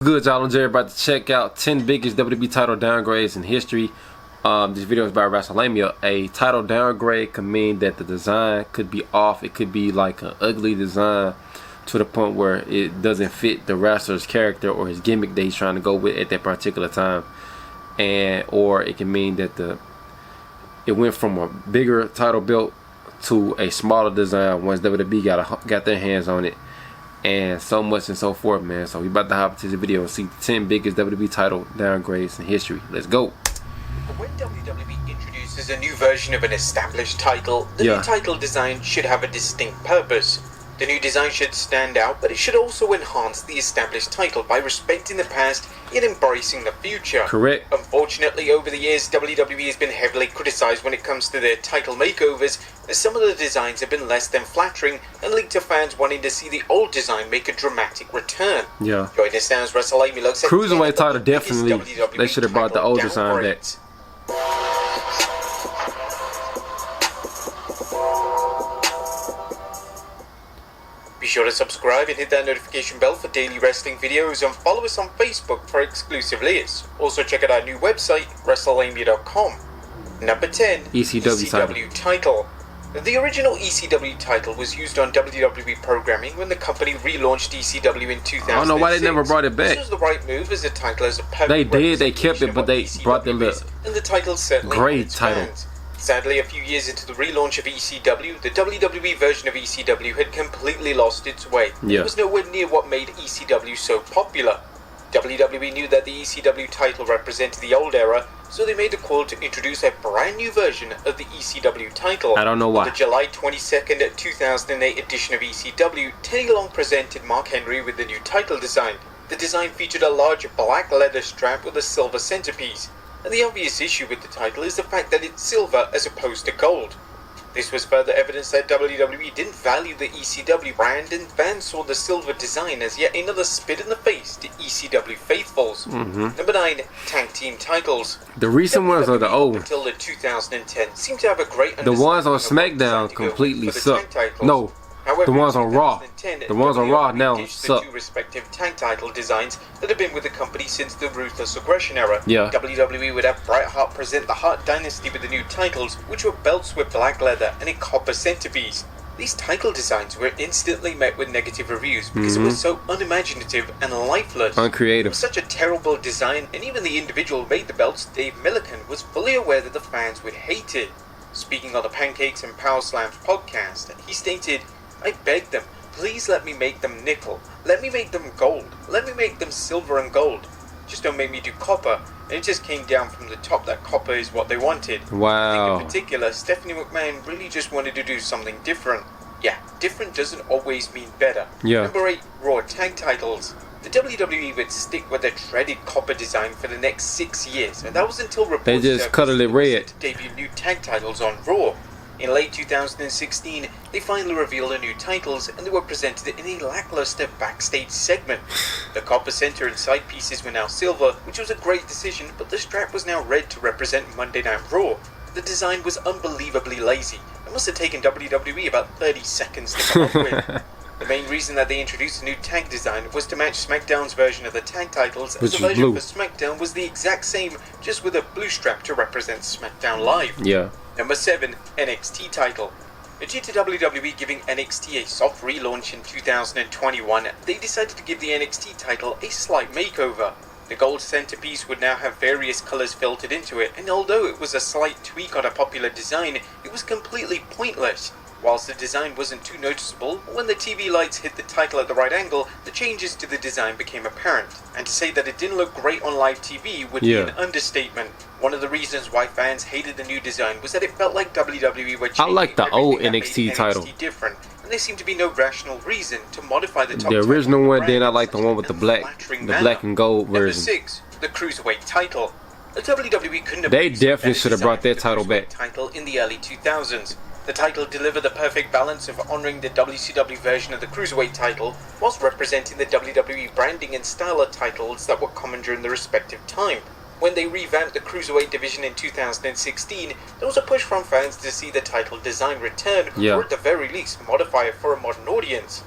good, y'all? I'm Jerry, about to check out 10 biggest WWE title downgrades in history. This video is about WrestleMania. A title downgrade could mean that the design could be off. It could be like an ugly design to the point where it doesn't fit the wrestler's character or his gimmick that he's trying to go with at that particular time. Or it can mean that it went from a bigger title belt to a smaller design once WWE got their hands on it. And so much and so forth, man. So we about to hop into the video and see the 10 biggest WWE title downgrades in history. Let's go. When WWE introduces a new version of an established title, the new title design should have a distinct purpose. The new design should stand out, but it should also enhance the established title by respecting the past yet embracing the future. Correct. Unfortunately, over the years, WWE has been heavily criticized when it comes to their title makeovers, as some of the designs have been less than flattering and lead to fans wanting to see the old design make a dramatic return. Yeah. Join us now as WrestleMania looks at Cruiserweight title, definitely. They should have brought the old design back. Be sure to subscribe and hit that notification bell for daily wrestling videos, and follow us on Facebook for exclusive lists. Also check out our new website, WrestleMania.com. Number 10. ECW title. The original ECW title was used on WWE programming when the company relaunched ECW in 2006. I don't know why they never brought it back. This was the right move, as the title is a perfect They did, they kept it, but they ECW brought the and the title certainly great title. Fans. Sadly, a few years into the relaunch of ECW, the WWE version of ECW had completely lost its way. Yeah. It was nowhere near what made ECW so popular. WWE knew that the ECW title represented the old era, so they made a call to introduce a brand new version of the ECW title. I don't know why. On the July 22nd, 2008 edition of ECW, Teddy Long presented Mark Henry with the new title design. The design featured a large black leather strap with a silver centerpiece. And the obvious issue with the title is the fact that it's silver as opposed to gold. This was further evidence that WWE didn't value the ECW brand, and fans saw the silver design as yet another spit in the face to ECW faithfuls. Number 9. Tag team titles. The recent ones are the old. Until the 2010 seemed to have a great The ones on understanding SmackDown of what completely decided to go for suck. the tag titles. No. However, The ones on Raw. 2010, The ones on Raw now ditched suck. the two respective tag title designs that have been with the company since the Ruthless Aggression era. Yeah. WWE would have Bret Hart present the Hart Dynasty with the new titles, which were belts with black leather and a copper centerpiece. These title designs were instantly met with negative reviews because it was so unimaginative and lifeless. Uncreative. It was such a terrible design, and even the individual who made the belts, Dave Millican, was fully aware that the fans would hate it. Speaking on the Pancakes and Power Slams podcast, he stated, "I begged them, please let me make them nickel, let me make them gold, let me make them silver and gold. Just don't make me do copper." And it just came down from the top that copper is what they wanted. Wow. I think in particular, Stephanie McMahon really just wanted to do something different. Yeah, different doesn't always mean better. Yeah. Number 8, Raw tag titles. The WWE would stick with the dreaded copper design for the next 6 years, and that was until reports They just colored it red. to debut new tag titles on Raw. In late 2016, they finally revealed the new titles, and they were presented in a lackluster backstage segment. The copper center and side pieces were now silver, which was a great decision, but the strap was now red to represent Monday Night Raw. The design was unbelievably lazy. It must have taken WWE about 30 seconds to come up with. The main reason that they introduced a new tag design was to match SmackDown's version of the tag titles, as the version for SmackDown was the exact same, just with a blue strap to represent SmackDown Live. Yeah. Number 7, NXT title. Due to WWE giving NXT a soft relaunch in 2021, they decided to give the NXT title a slight makeover. The gold centerpiece would now have various colors filtered into it, and although it was a slight tweak on a popular design, it was completely pointless. Whilst the design wasn't too noticeable, when the TV lights hit the title at the right angle, the changes to the design became apparent. And to say that it didn't look great on live TV would be an understatement. One of the reasons why fans hated the new design was that it felt like WWE were changing like the old everything NXT that made title. NXT different, and there seemed to be no rational reason to modify the top The original title one, then I brand like the one with the black and gold Number version. 6, the Cruiserweight title. The WWE couldn't have They produced a definitely better should have brought design that for the title back. Cruiserweight title in the early 2000s. The title delivered the perfect balance of honouring the WCW version of the Cruiserweight title, whilst representing the WWE branding and style of titles that were common during the respective time. When they revamped the Cruiserweight division in 2016, there was a push from fans to see the title design return, or at the very least modify it for a modern audience.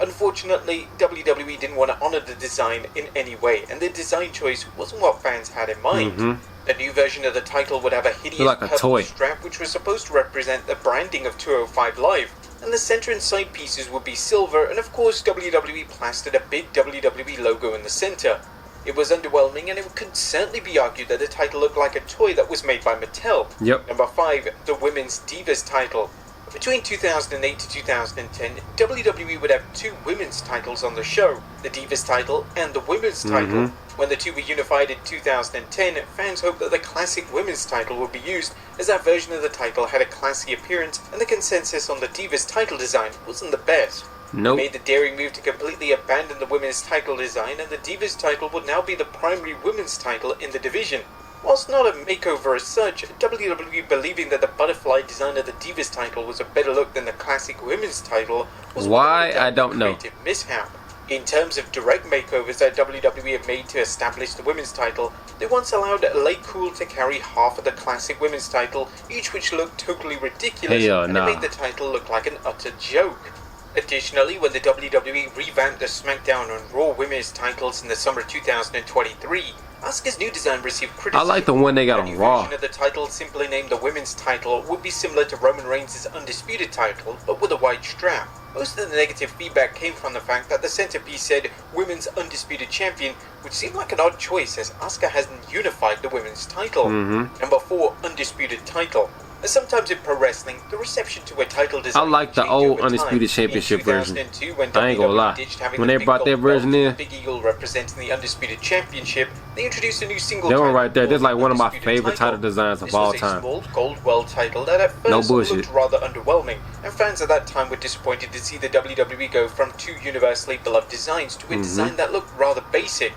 Unfortunately, WWE didn't want to honor the design in any way, and the design choice wasn't what fans had in mind. The new version of the title would have a hideous purple strap which was supposed to represent the branding of 205 Live, and the center and side pieces would be silver, and of course WWE plastered a big WWE logo in the center. It was underwhelming, and it could certainly be argued that the title looked like a toy that was made by Mattel. Number 5, the Women's Divas title. Between 2008 to 2010, WWE would have 2 women's titles on the show, the Divas title and the Women's title. When the two were unified in 2010, fans hoped that the classic women's title would be used, as that version of the title had a classy appearance, and the consensus on the Divas title design wasn't the best. They made the daring move to completely abandon the women's title design, and the Divas title would now be the primary women's title in the division. Whilst not a makeover as such, WWE believing that the butterfly design of the Divas title was a better look than the classic women's title was why I don't know. Mishap. In terms of direct makeovers that WWE have made to establish the women's title, they once allowed Lay Cool to carry half of the classic women's title, each which looked totally ridiculous, and it made the title look like an utter joke. Additionally, when the WWE revamped the SmackDown and Raw women's titles in the summer of 2023, Asuka's new design received criticism. I like the one they got on Raw. The version of the title, simply named the women's title, would be similar to Roman Reigns' undisputed title, but with a white strap. Most of the negative feedback came from the fact that the centerpiece said Women's Undisputed Champion, which seemed like an odd choice as Asuka hasn't unified the women's title. Number 4, Undisputed Title. Sometimes in pro wrestling, the reception to a title design I like the old Undisputed Championship version. I ain't gonna lie. When they brought that version in, Big Eagle representing the Undisputed Championship, they introduced a new single that title. one right there, that's like one of my favorite title designs of all time. This was a small gold world title that at first looked rather underwhelming, and fans at that time were disappointed to see the WWE go from 2 universally beloved designs to a design that looked rather basic.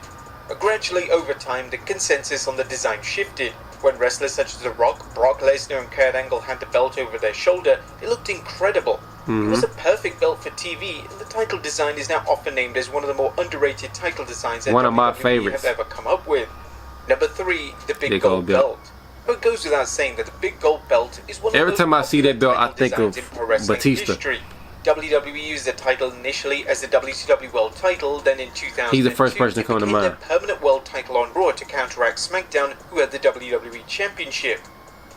But gradually over time, the consensus on the design shifted. When wrestlers such as The Rock, Brock Lesnar and Kurt Angle had the belt over their shoulder, it looked incredible. It was a perfect belt for TV, and the title design is now often named as one of the more underrated title designs that WWE have ever come up with. Number 3, the Big Gold Belt. It goes without saying that the Big Gold Belt is one of the every time I see that belt, I think of Batista. WWE used the title initially as the WCW World title, then in 2002 he's the first person to come to mind. The permanent world title on Raw to counteract SmackDown, who had the WWE Championship.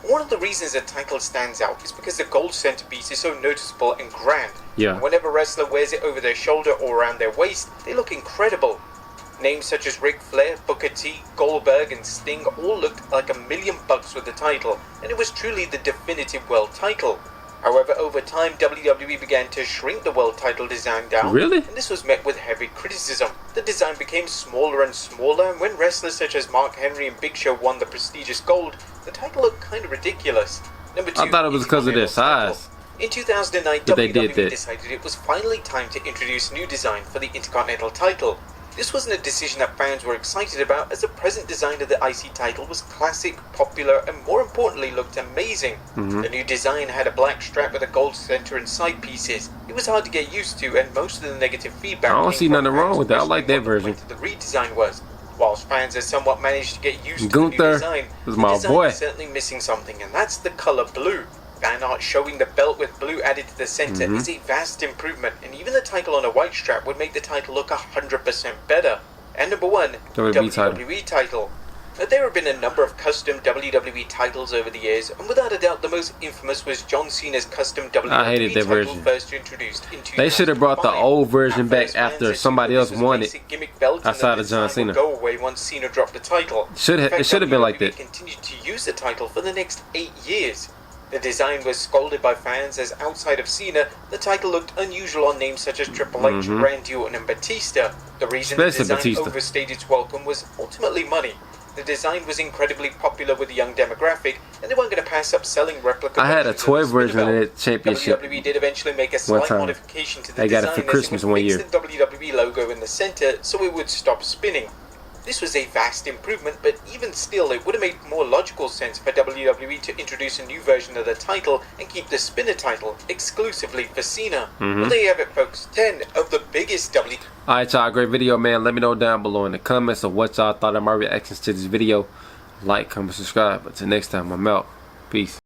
One of the reasons the title stands out is because the gold centerpiece is so noticeable and grand. And whenever a wrestler wears it over their shoulder or around their waist, they look incredible. Names such as Ric Flair, Booker T, Goldberg and Sting all looked like $1 million with the title, and it was truly the definitive world title. However, over time, WWE began to shrink the world title design down, and this was met with heavy criticism. The design became smaller and smaller, and when wrestlers such as Mark Henry and Big Show won the prestigious gold, the title looked kind of ridiculous. Number 2, I thought it was because of their size. In 2009, WWE decided it was finally time to introduce new design for the Intercontinental title. This wasn't a decision that fans were excited about, as the present design of the IC title was classic, popular, and more importantly looked amazing. The new design had a black strap with a gold center and side pieces. It was hard to get used to, and most of the negative feedback I don't see nothing wrong with that. I like that version. The redesign was. Whilst fans have somewhat managed to get used to the new design, the design is certainly missing something, and that's the color blue. Fan art showing the belt with blue added to the center is a vast improvement, and even the title on a white strap would make the title look 100% better. And number 1, WWE title. There have been a number of custom WWE titles over the years, and without a doubt the most infamous was John Cena's custom WWE title first introduced in 2005. They should have brought the old version back after somebody else won it outside of John Cena. Go away once Cena dropped the title. It should have been like that. Continued to use the title for the next 8 years. The design was scolded by fans as outside of Cena, the title looked unusual on names such as Triple H, Randy Orton and Batista. The reason the design overstayed its welcome was ultimately money. The design was incredibly popular with the young demographic, and they weren't going to pass up selling replica. I had a toy version of that championship. WWE did eventually make a slight modification to the design. They got it for Christmas one year. The WWE logo in the center so it would stop spinning. This was a vast improvement, but even still it would have made more logical sense for WWE to introduce a new version of the title and keep the spinner title exclusively for Cena. Well, there you have it, folks. 10 of the biggest Alright, y'all, great video, man. Let me know down below in the comments of what y'all thought of my reactions to this video. Like, comment, subscribe. Until next time, I'm out. Peace.